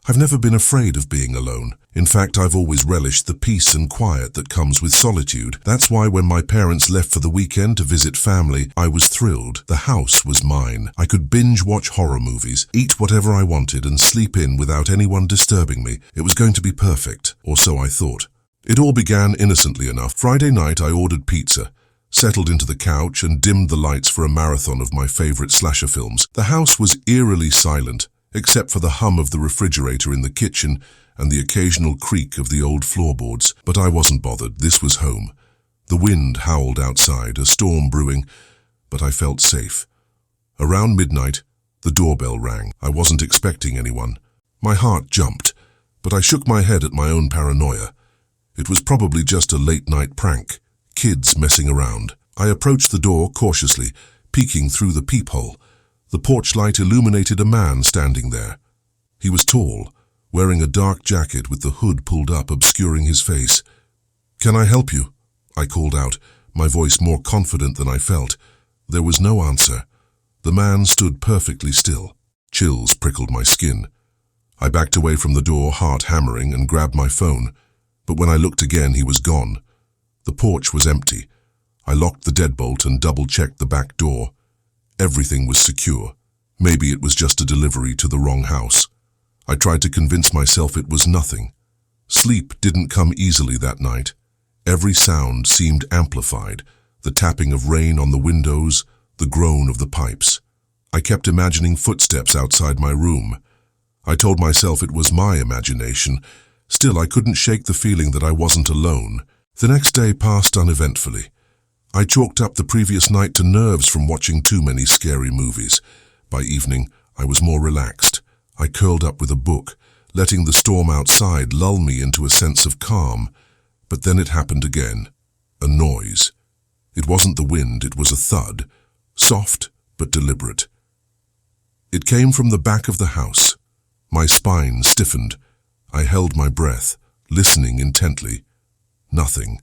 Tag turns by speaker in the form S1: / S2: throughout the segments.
S1: I've never been afraid of being alone. In fact, I've always relished the peace and quiet that comes with solitude. That's why when my parents left for the weekend to visit family, I was thrilled. The house was mine. I could binge-watch horror movies, eat whatever I wanted, and sleep in without anyone disturbing me. It was going to be perfect, or so I thought. It all began innocently enough. Friday night, I ordered pizza, settled into the couch, and dimmed the lights for a marathon of my favorite slasher films. The house was eerily silent, except for the hum of the refrigerator in the kitchen and the occasional creak of the old floorboards. But I wasn't bothered. This was home. The wind howled outside, a storm brewing, but I felt safe. Around midnight, the doorbell rang. I wasn't expecting anyone. My heart jumped, but I shook my head at my own paranoia. It was probably just a late-night prank, kids messing around. I approached the door cautiously, peeking through the peephole. The porch light illuminated a man standing there. He was tall, wearing a dark jacket with the hood pulled up, obscuring his face. "Can I help you?" I called out, my voice more confident than I felt. There was no answer. The man stood perfectly still. Chills prickled my skin. I backed away from the door, heart hammering, and grabbed my phone. But when I looked again, he was gone. The porch was empty. I locked the deadbolt and double-checked the back door. Everything was secure. Maybe it was just a delivery to the wrong house. I tried to convince myself it was nothing. Sleep didn't come easily that night. Every sound seemed amplified, the tapping of rain on the windows, the groan of the pipes. I kept imagining footsteps outside my room. I told myself it was my imagination. Still, I couldn't shake the feeling that I wasn't alone. The next day passed uneventfully. I chalked up the previous night to nerves from watching too many scary movies. By evening, I was more relaxed. I curled up with a book, letting the storm outside lull me into a sense of calm. But then it happened again. A noise. It wasn't the wind, it was a thud, soft but deliberate. It came from the back of the house. My spine stiffened. I held my breath, listening intently. Nothing.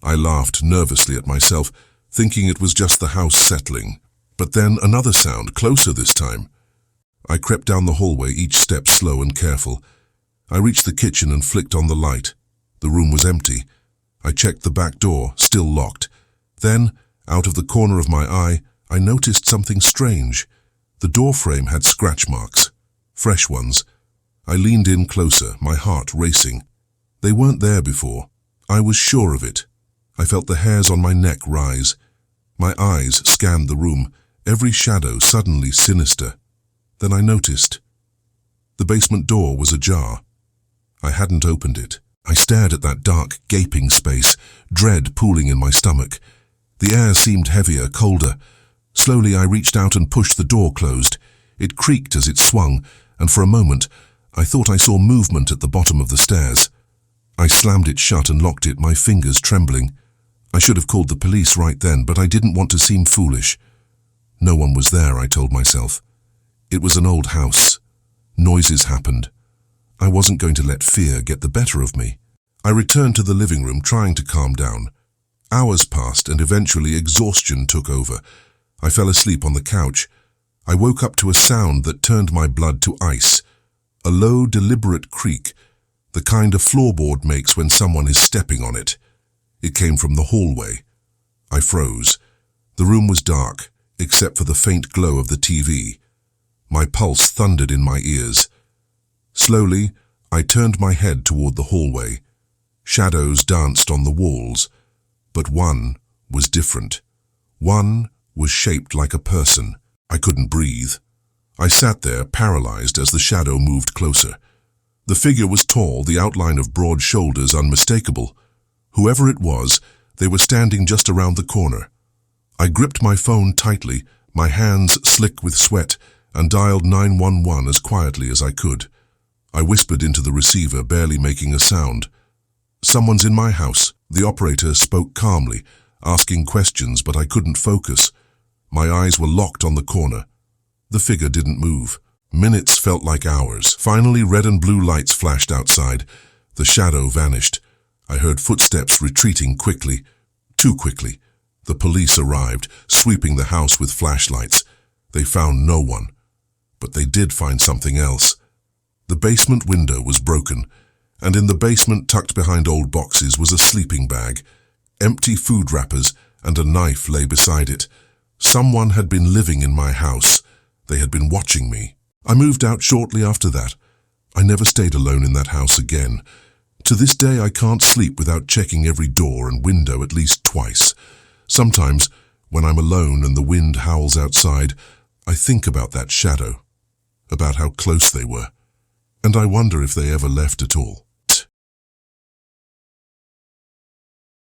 S1: I laughed nervously at myself, thinking it was just the house settling. But then another sound, closer this time. I crept down the hallway, each step slow and careful. I reached the kitchen and flicked on the light. The room was empty. I checked the back door, still locked. Then, out of the corner of my eye, I noticed something strange. The doorframe had scratch marks, fresh ones. I leaned in closer, my heart racing. They weren't there before. I was sure of it. I felt the hairs on my neck rise. My eyes scanned the room, every shadow suddenly sinister. Then I noticed. The basement door was ajar. I hadn't opened it. I stared at that dark, gaping space, dread pooling in my stomach. The air seemed heavier, colder. Slowly I reached out and pushed the door closed. It creaked as it swung, and for a moment, I thought I saw movement at the bottom of the stairs. I slammed it shut and locked it, my fingers trembling. I should have called the police right then, but I didn't want to seem foolish. No one was there, I told myself. It was an old house. Noises happened. I wasn't going to let fear get the better of me. I returned to the living room, trying to calm down. Hours passed, and eventually exhaustion took over. I fell asleep on the couch. I woke up to a sound that turned my blood to ice. A low, deliberate creak, the kind a floorboard makes when someone is stepping on it. It came from the hallway. I froze. The room was dark, except for the faint glow of the TV. My pulse thundered in my ears. Slowly, I turned my head toward the hallway. Shadows danced on the walls, but one was different. One was shaped like a person. I couldn't breathe. I sat there, paralyzed, as the shadow moved closer. The figure was tall, the outline of broad shoulders unmistakable. Whoever it was, they were standing just around the corner. I gripped my phone tightly, my hands slick with sweat, and dialed 911 as quietly as I could. I whispered into the receiver, barely making a sound. "Someone's in my house." The operator spoke calmly, asking questions, but I couldn't focus. My eyes were locked on the corner. The figure didn't move. Minutes felt like hours. Finally, red and blue lights flashed outside. The shadow vanished. I heard footsteps retreating quickly, too quickly. The police arrived, sweeping the house with flashlights. They found no one. But they did find something else. The basement window was broken, and in the basement, tucked behind old boxes, was a sleeping bag. Empty food wrappers and a knife lay beside it. Someone had been living in my house. They had been watching me. I moved out shortly after that. I never stayed alone in that house again. To this day, I can't sleep without checking every door and window at least twice. Sometimes, when I'm alone and the wind howls outside, I think about that shadow, about how close they were, and I wonder if they ever left at all.